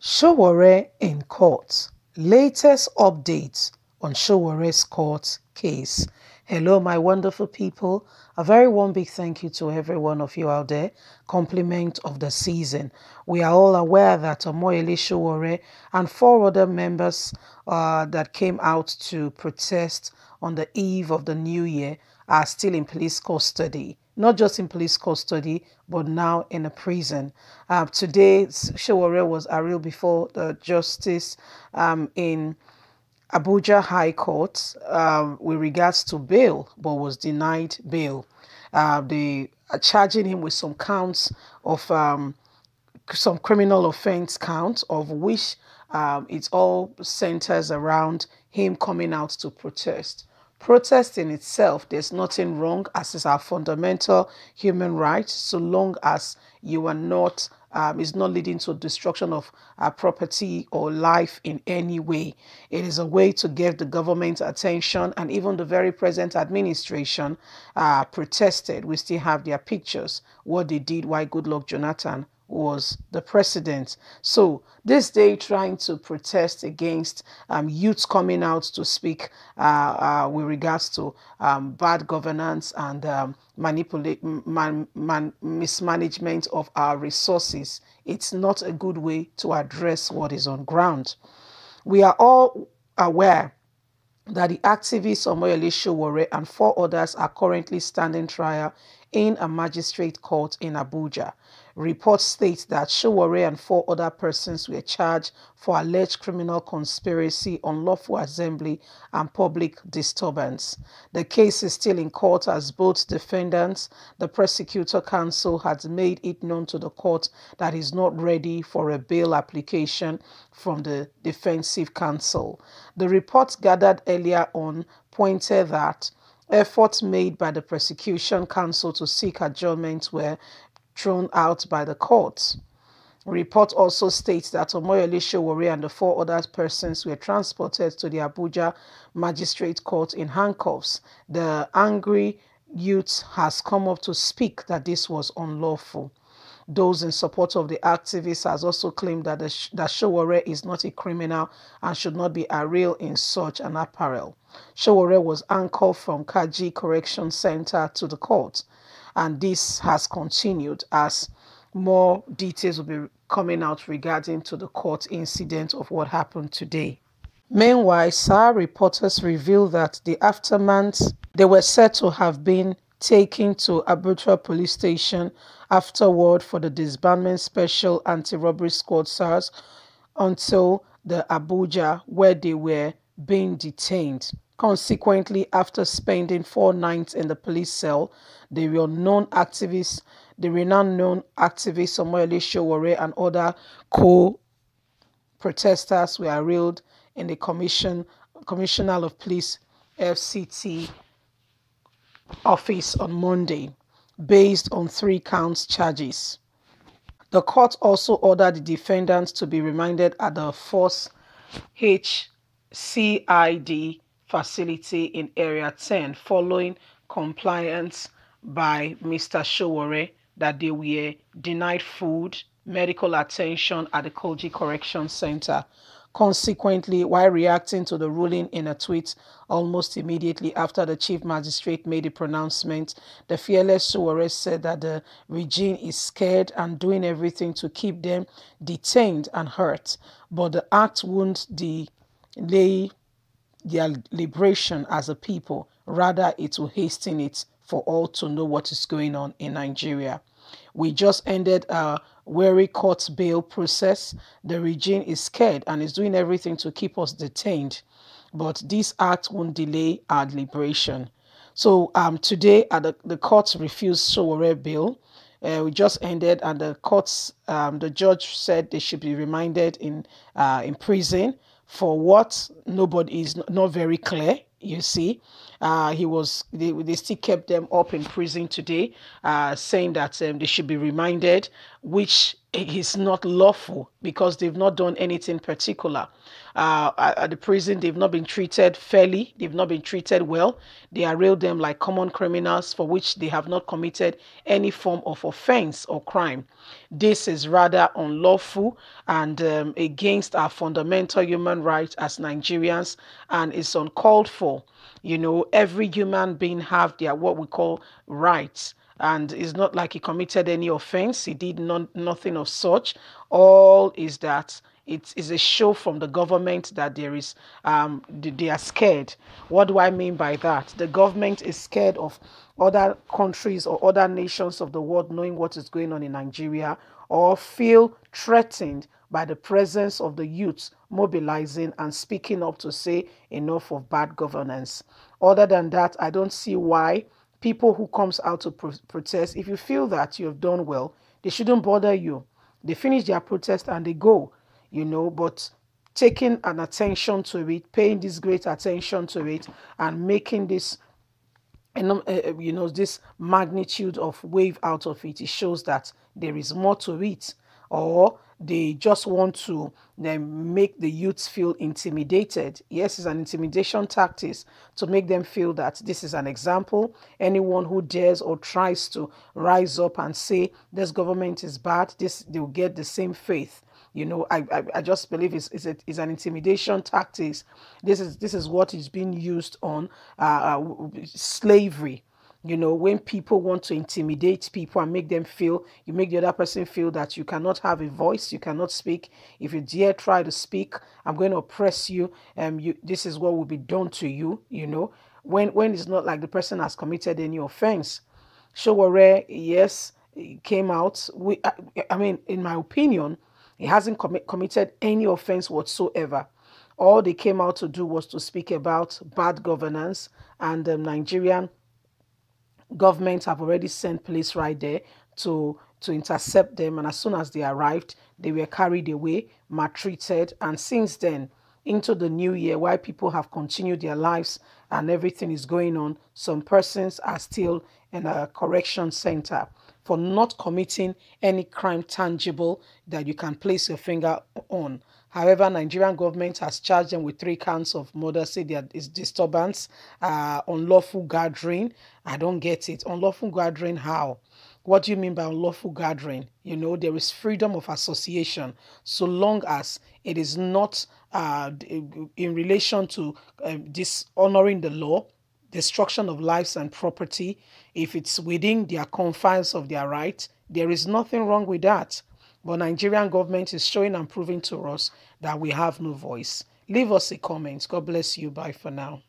Sowore in court. Latest updates on Sowore'S court case. Hello, my wonderful people. A very warm big thank you to every one of you out there. Compliment of the season. We are all aware that Omoyele Sowore and 4 other members that came out to protest on the eve of the new year are still in police custody. Not just in police custody, but now in a prison. Today, Sowore was arraigned before the justice in Abuja High Court with regards to bail, but was denied bail. They are charging him with some counts of some criminal offense counts, of which it all centers around him coming out to protest. Protest in itself, there's nothing wrong, as is our fundamental human right, so long as you are not, it's not leading to destruction of property or life in any way. It is a way to give the government attention, and even the very present administration protested. We still have their pictures, what they did while Goodluck Jonathan was the president. So this day trying to protest against youths coming out to speak with regards to bad governance and mismanagement of our resources. It's not a good way to address what is on ground. We are all aware that the activist Omoyele Sowore and 4 others are currently standing trial in a magistrate court in Abuja. Reports state that Sowore and 4 other persons were charged for alleged criminal conspiracy, unlawful assembly, and public disturbance. The case is still in court as both defendants, the prosecutor counsel, had made it known to the court that is not ready for a bail application from the defensive counsel. The reports gathered earlier on pointed that efforts made by the prosecution counsel to seek adjournment were thrown out by the court. Report also states that Omoyele Sowore and the 4 other persons were transported to the Abuja Magistrate Court in handcuffs. The angry youth has come up to speak that this was unlawful. Those in support of the activists has also claimed that Sowore is not a criminal and should not be arraigned in such an apparel. Sowore was anchored from Kaji Correction Center to the court, and this has continued as more details will be coming out regarding to the court incident of what happened today. Meanwhile, SAR reporters revealed that the aftermath, they were said to have been taken to Abuja police station afterward for the disbandment special anti-robbery squad SARS until the Abuja, where they were being detained. Consequently, after spending 4 nights in the police cell, the renowned activist Omoyele Sowore and other co-protesters were arraigned in the Commissioner of Police FCT office on Monday, based on 3 counts charges. The court also ordered the defendants to be remanded at the Force HCID facility in Area 10 following compliance by Mr. Sowore that they were denied food, medical attention at the Kaji Correction Center. Consequently, while reacting to the ruling in a tweet almost immediately after the chief magistrate made a pronouncement, the fearless Sowore'S said that the regime is scared and doing everything to keep them detained and hurt, but the act won't delay their liberation as a people. Rather, it will hasten it for all to know what is going on in Nigeria. We just ended a weary court bail process. The regime is scared and is doing everything to keep us detained, but this act won't delay our liberation. So today the court refused Sowore bail. We just ended, and the judge said they should be remanded in prison. For what? Nobody is not very clear. You see, they still kept them up in prison today, saying that they should be reminded. which is not lawful because they've not done anything particular. At the prison, they've not been treated fairly. They've not been treated well. They arrail them like common criminals for which they have not committed any form of offense or crime. This is rather unlawful and against our fundamental human rights as Nigerians, and is uncalled for. You know, every human being have their what we call rights, and it's not like he committed any offense. He did nothing of such. All is that it is a show from the government that there is they are scared. What do I mean by that? The government is scared of other countries or other nations of the world knowing what is going on in Nigeria, or feel threatened by the presence of the youth mobilizing and speaking up to say enough of bad governance. Other than that, I don't see why people who comes out to protest, if you feel that you have done well, they shouldn't bother you. They finish their protest and they go, you know, but taking an attention to it, paying this great attention to it, and making this you know, this magnitude of wave out of it, it shows that there is more to it, or they just want to make the youths feel intimidated. Yes, it's an intimidation tactic to make them feel that this is an example. Anyone who dares or tries to rise up and say this government is bad, they'll get the same faith. You know, I just believe it's an intimidation tactics. This is what is being used on slavery. You know, when people want to intimidate people and make them feel, you make the other person feel that you cannot have a voice, you cannot speak. If you dare try to speak, I'm going to oppress you. This is what will be done to you. You know, when it's not like the person has committed any offense. Sowore, yes, came out. I mean, in my opinion, he hasn't committed any offense whatsoever. All they came out to do was to speak about bad governance, and the Nigerian government have already sent police right there to intercept them. And as soon as they arrived, they were carried away, maltreated. And since then, into the new year, while people have continued their lives and everything is going on, some persons are still in a correction center for not committing any crime tangible that you can place your finger on. However, Nigerian government has charged them with 3 counts of murder, say there is disturbance, unlawful gathering. I don't get it. Unlawful gathering, how? What do you mean by unlawful gathering? You know, there is freedom of association so long as it is not in relation to dishonoring the law, destruction of lives and property. If it's within their confines of their right, there is nothing wrong with that. But Nigerian government is showing and proving to us that we have no voice. Leave us a comment. God bless you. Bye for now.